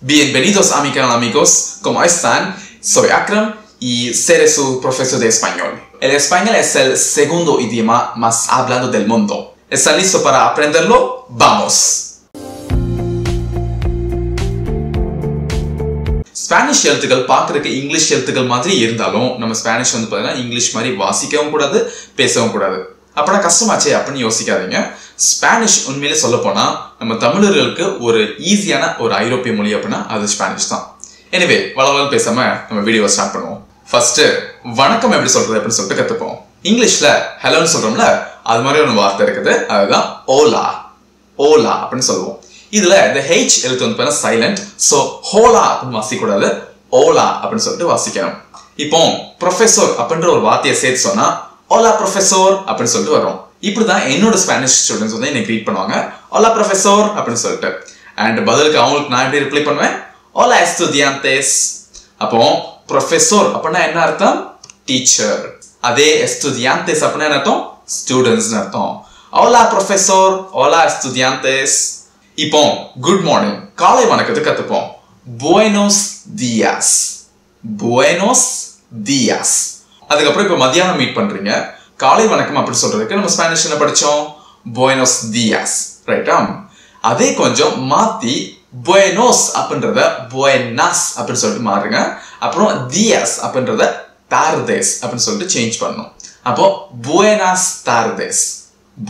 Bienvenidos amigas y amigos, ¿cómo están? Soy Akram y seré su profesor de español. El español es el segundo idioma más hablado del mundo. ¿Están listos para aprenderlo? ¡Vamos! Spanish எழுத்துக்கள் பார்க்கறதுக்கு English எழுத்துக்கள் மாதிரி இருந்தாலும் நம்ம Spanish வந்து பார்த்தீங்கன்னா English மாதிரி வாசிக்கவும் கூடாது பேசவும் கூடாது. அப்பனா கஷ்டமாச்சே அப்படின்னு யோசிக்காதீங்க. ஸ்பானிஷ் உண்மையிலே சொல்ல போனா நம்ம தமிழர்களுக்கு ஒரு ஈஸியான ஒரு ஐரோப்பிய மொழி அப்படின்னா அது ஸ்பானிஷ் தான். எனிவே வளவள பேசாம நம்ம வீடியோவை ஸ்டார்ட் பண்ணுவோம். ஃபர்ஸ்ட் வணக்கம் எப்படி சொல்றது அப்படின்னு சொல்லிட்டு கத்துப்போம். இங்கிலீஷ்ல ஹலோன்னு சொல்றோம்ல, அது மாதிரி ஒரு வார்த்தை இருக்குது, அதுதான் ஓலா. ஓலா அப்படின்னு சொல்லுவோம். இதுல இந்த ஹெச் எழுத்து வந்து பார்த்தா சைலண்ட், ஸோ ஹோலா அப்படின்னு வாசிக்கூடாது, ஓலா அப்படின்னு சொல்லிட்டு வாசிக்கணும். இப்போ ப்ரொஃபெசர் அப்படின்ற ஒரு வார்த்தையை சேர்த்து சொன்னா ஓலா ப்ரொஃபெசர் அப்படின்னு சொல்லிட்டு வரும். இப்படிதான் என்னோட ஸ்பானிஷ் ஸ்டூடெண்ட்ஸ் வந்து என்னை க்ரீட் பண்ணுவாங்க, ஓலா ப்ரொஃபெசர் அப்படின்னு சொல்லிட்டு. அண்ட் பதிலுக்கு அவங்களுக்கு நான் எப்படி ரிப்ளை பண்ணுவேன், ஓலா எஸ்டுடியான்டேஸ். அப்போ ப்ரொஃபெசர் அப்படின்னா என்ன அர்த்தம், டீச்சர். அதே எஸ்டுடியான்டேஸ் அப்படின்னா என்ன அர்த்தம், ஸ்டூடெண்ட்ஸ் அர்த்தம். ஓலா ப்ரொஃபெசர், ஓலா எஸ்டுடியான்டேஸ். இப்போ குட் மார்னிங் காலை வணக்கத்துக்கு கத்துப்போம். புயனோஸ் தியாஸ், புயனோஸ் தியாஸ். அதுக்கப்புறம் இப்போ மத்தியானம் மீட் பண்றீங்க, காலை வணக்கம் அப்படி சொல்றதுக்கு நம்ம ஸ்பானிஷ் என்ன படிச்சோம், புயனோஸ் தியாஸ், ரைட்டா? அதே கொஞ்சம் மாத்தி புயனோஸ் அப்படின்றத புயனாஸ் அப்படின்னு சொல்லிட்டு மாறுங்க. அப்புறம் தியாஸ் அப்படின்றத டார்டேஸ் அப்படின்னு சொல்லிட்டு சேஞ்ச் பண்ணணும். அப்போ புயனாஸ் டார்டேஸ்,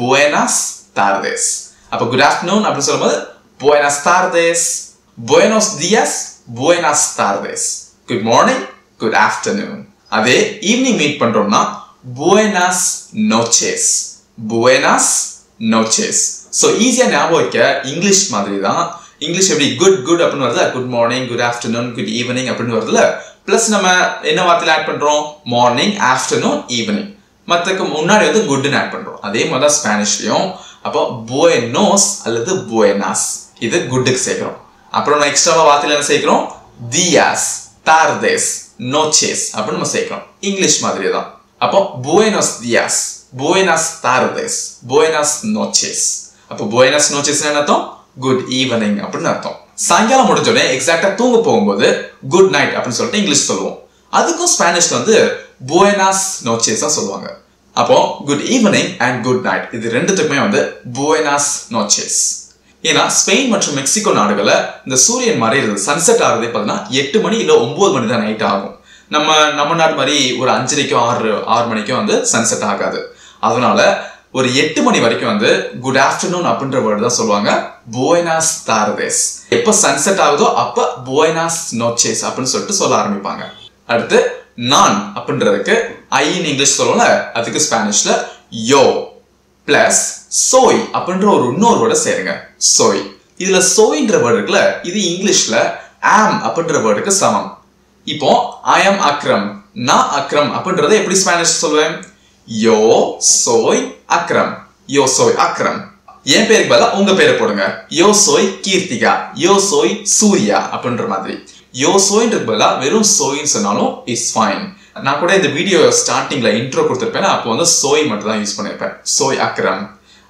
புயனாஸ் டார்டேஸ். அப்போ குட் ஆஃப்டர்நூன் அப்படின்னு சொல்லும்போது buenas tardes, buenos días, buenas tardes. Good morning, good afternoon. அதே ஈவினிங் மீட் பண்றோம்னா buenas noches, buenas noches. So ஈஸியா ஞாபகம் வைக்க இங்கிலீஷ் மாதிரி தான். இங்கிலீஷ் எப்படி குட் குட் அப்படின்னு வருது, good morning, good afternoon, good evening அப்படின்னு வருதுல. பிளஸ் நம்ம என்ன வார்த்தையில ஆட் பண்றோம், மார்னிங், ஆஃப்டர்நூன், ஈவினிங். மற்றக்கு முன்னாடி வந்து குட்னு ஆட் பண்றோம். அதே மாதிரி தான் ஸ்பானிஷ்லயும். அப்போ buenos அல்லது buenas இது குட்டுக்கு சேர்க்கிறோம். அப்புறம் நான் எக்ஸ்ட்ராவா வார்த்தையில என்ன சேர்க்கிறோம், dias, tardes, noches அப்படின்னு நம்ம சேர்க்கிறோம். இங்கிலீஷ் மாதிரி தான். அப்போ buenos dias, buenas tardes, buenas noches. அப்போ buenas noches என்ன அர்த்தம், குட் ஈவினிங் அப்படின்னு அர்த்தம். சாயங்காலம் முடிஞ்சோடனே எக்ஸாக்டா தூங்க போகும்போது குட் நைட் அப்படின்னு சொல்லிட்டு இங்கிலீஷ் சொல்லுவோம். அதுக்கும் ஸ்பானிஷ்ல வந்து buenas noches தான் சொல்லுவாங்க. அப்போ good evening and good night இது ரெண்டுத்துக்குமே வந்து buenas noches. ஏன்னா ஸ்பெயின் மற்றும் மெக்சிகோ நாடுகளில் இந்த சூரியன் மறையிறது, சன்செட் ஆகுறதே பார்த்தீங்கன்னா 8 மணி இல்லை 9 மணி தான் நைட் ஆகும். நம்ம நாட்டு மாதிரி ஒரு 5:30 6 மணிக்கும் வந்து சன்செட் ஆகாது. அதனால ஒரு 8 மணி வரைக்கும் வந்து குட் ஆஃப்டர்நூன் அப்படின்ற வேர்டு தான் சொல்லுவாங்க, buenas tardes. எப்போ சன்செட் ஆகுதோ அப்போ buenas noches அப்படின்னு சொல்லிட்டு சொல்ல ஆரம்பிப்பாங்க. அடுத்து நான் அப்படின்றதுக்கு ஐ இன் இங்கிலீஷ் சொல்லுவோம்ல, அதுக்கு ஸ்பானிஷ்ல யோ பிளஸ் சோய் அப்படின்ற ஒரு இன்னொரு வேர்டை சேருங்க, சோய். இதுல சோய்ன்ற வேர்டு இருக்குல்ல, இது இங்கிலீஷ்ல ஆம் அப்படின்ற வேர்டுக்கு சமம். இப்போ ஐ ஆம் அக்ரம், நான் அக்ரம் அப்படின்றத எப்படி ஸ்பானிஷ் சொல்லுவேன், யோ சோய் அக்ரம், யோ சோய் அக்ரம். என் பேருக்கு பதிலா உங்க பேரை போடுங்க, யோ சோய் கீர்த்திகா, யோ சோய் சூர்யா அப்படின்ற மாதிரி. யோ சோயின்றது பதிலா வெறும் சோயின்னு சொன்னாலும் இட்ஸ் ஃபைன். நான் கூட இந்த வீடியோ ஸ்டார்டிங்ல இன்ட்ரோ கொடுத்துருப்பேன், அப்போ வந்து சோய் மட்டும் தான் யூஸ் பண்ணிருப்பேன், சோய் அக்ரம்.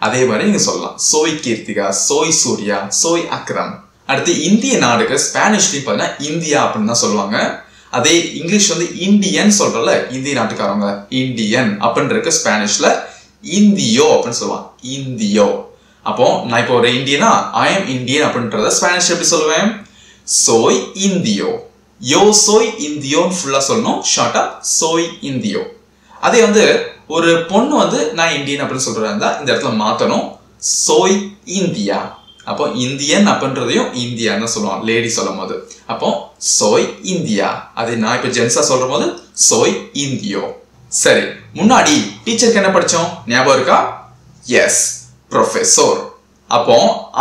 அதே மாதிரி நீங்க சொல்லலாம், சோய் கீர்த்திகா, சோய் சூர்யா, சோய் அக்ரம். அடுத்து இந்திய நாடுக்கு ஸ்பானிஷ்லயும் பார்த்தீங்கன்னா இந்தியா அப்படின்னு தான் சொல்லுவாங்க. அதே இங்கிலீஷ் வந்து இந்தியன் சொல்றல, இந்திய நாட்டுக்காரங்க இந்தியன் அப்படின்றதுக்கு ஸ்பானிஷ்ல இந்தியோ அப்படின்னு சொல்லுவாங்க, இந்தியோ. அப்போ நான் இப்போ ஒரு இந்தியனா ஐ எம் இந்தியன் அப்படின்றத ஸ்பானிஷ் எப்படி சொல்லுவேன், soy indio, yo soy indio ஃபுல்லா சொல்லணும், ஷார்ட்டா soy indio. அதே வந்து ஒரு பொண்ணு வந்து நான் இந்தியன் அப்படின்னு சொல்றதா இந்த இடத்துல மாத்தணும், soy india. அப்போ இந்தியன் அப்படின்றதையும் இந்தியான்னு சொல்லுவாங்க லேடி சொல்லும் போது. அப்போ soy india. அதே நான் இப்போ ஜென்ஸா சொல்லும் போது soy indio. சரி, முன்னாடி டீச்சருக்கு என்ன படிச்சோம் ஞாபகம் இருக்கா, எஸ் ப்ரொஃபெசர். அப்போ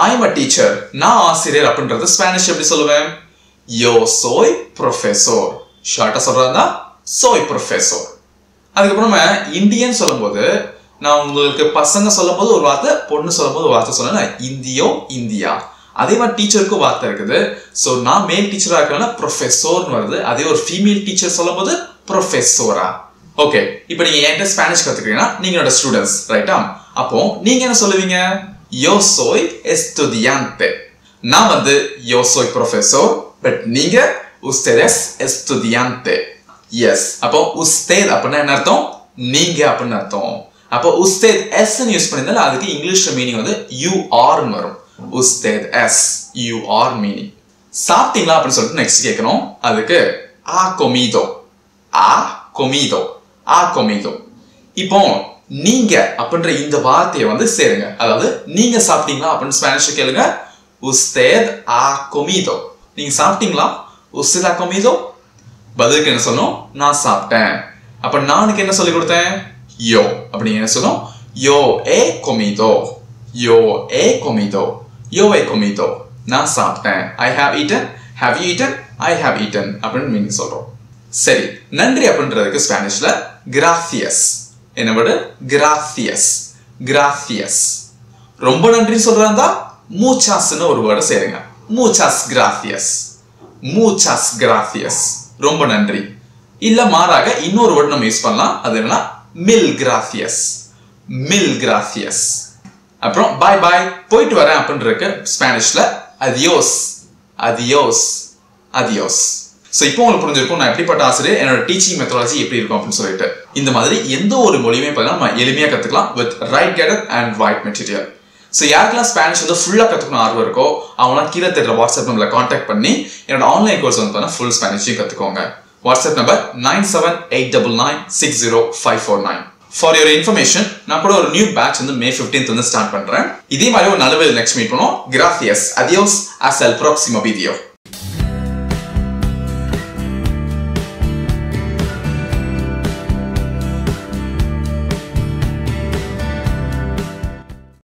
ஐம் அ டீச்சர், நான் ஆசிரியர் அப்படின்றது ஸ்பானிஷ் எப்படி சொல்லுவேன், யோ சோய் ப்ரொஃபெசர். ஷார்ட்டா சொல்றதா சோய் ப்ரொஃபெசர். அதுக்கப்புறம் நம்ம இந்தியன் சொல்லும் போது நான் உங்களுக்கு பசங்க சொல்லும் போது ஒரு வார்த்தை, பொண்ணு சொல்லும் போது ஒரு வார்த்தை சொன்னேன், இந்தியோ இந்தியா. அதே மாதிரி டீச்சருக்கும் வார்த்தை இருக்குது. ஸோ நான் மேல் டீச்சரா இருக்கனால ப்ரொஃபெசர்னு வருது, அதே ஒரு ஃபீமேல் டீச்சர் சொல்லும் போது ப்ரொஃபெசரா. ஓகே, இப்போ நீங்க என்கிட்ட ஸ்பானிஷ் கத்துக்கிறீங்கன்னா நீங்களோட ஸ்டூடெண்ட்ஸ், ரைட்டா? அப்போ நீங்க என்ன சொல்லுவீங்க, yo soy estudiante. நான் வந்து yo soy profesor, பட் நீங்க ustedes estudiante. எஸ், அப்போ usted அப்படின்னா என்ன அர்த்தம்? நீங்க அப்படின்னு அர்த்தம். அப்போ usted s ன்னு யூஸ் பண்ணிருந்தால அதுக்கு இங்கிலீஷ்ல மீனிங் வந்து you are ன்னு வரும். usted s, you are meaning. சாப்பிட்டீங்களா அப்படின்னு சொல்லிட்டு நெக்ஸ்ட் கேட்கணும். அதுக்கு ha comido, ha comido, ha comido. இப்போ நீங்க அப்படின்ற இந்த வார்த்தையை வந்து சேருங்க. அதாவது நீங்க சாப்பிட்டீங்களா அப்படின்னு ஸ்பானிஷ்ல கேளுங்க. usted ha comido. நீங்க சாப்பிட்டீங்களா? usted ha comido. பதிலுக்கு என்ன சொல்லணும்? நான் சாப்பிட்டேன். அப்ப நானுக்கு என்ன சொல்லி கொடுத்தேன்? yo. அப்படி என்ன சொல்லணும்? yo he comido, yo he comido, yo he comido. நான் சாப்பிட்டேன். I have eaten, have you eaten, I have eaten அப்படின்னு மீனிங் சொல்றோம். சரி, நன்றி அப்படின்றதுக்கு ஸ்பானிஷ்ல gracias. என்ன வேர்டு? gracias, gracias. ரொம்ப நன்றி சொல்றதா muchasன்னு ஒரு வேர்டு சேருங்க. muchas gracias, muchas gracias. ரொம்ப நன்றி. இல்ல மாறாக இன்னொரு வேர்டு நம்ம யூஸ் பண்ணலாம். அது என்னன்னா mil gracias, mil gracias. அப்புறம் bye bye, போயிட்டு வரேன் அப்படின்றதுக்கு ஸ்பானிஷ்ல adios, adios, adios. சோ இப்போ உங்களுக்கு புரிஞ்சிருக்கும் நான் எப்படிப்பட்ட ஆசிரியர், என்னோட டீச்சிங் மெத்தடாலஜி எப்படி இருக்கும் அப்படின்னு சொல்லிட்டு. இந்த மாதிரி எந்த ஒரு மொழியுமே பார்த்தீங்கன்னா நம்ம எளிமையா கத்துக்கலாம் with right guidance and right material. So யாருக்கெல்லாம் ஸ்பானிஷ் வந்து ஃபுல்லாக கற்றுக்கணும் ஆர்வம் இருக்கோ அவங்களாம் கீழே தெரியுற வாட்ஸ்அப் நம்பரில் காண்டாக்ட் பண்ணி என்னோட ஆன்லைன் கோர்ஸ் வந்து பார்த்தீங்கன்னா ஃபுல் ஸ்பானிஷையும் கற்றுக்கோங்க. WhatsApp number 9789960549. For your information நான் கூட ஒரு நியூ பேட்ச் வந்து May 15th வந்து ஸ்டார்ட் பண்றேன். இதே மாதிரி ஒரு நல்ல நெக்ஸ்ட் மீட் பண்ணுவோம். கிராசியஸ், அதியோஸ், ஹasta el próximo video.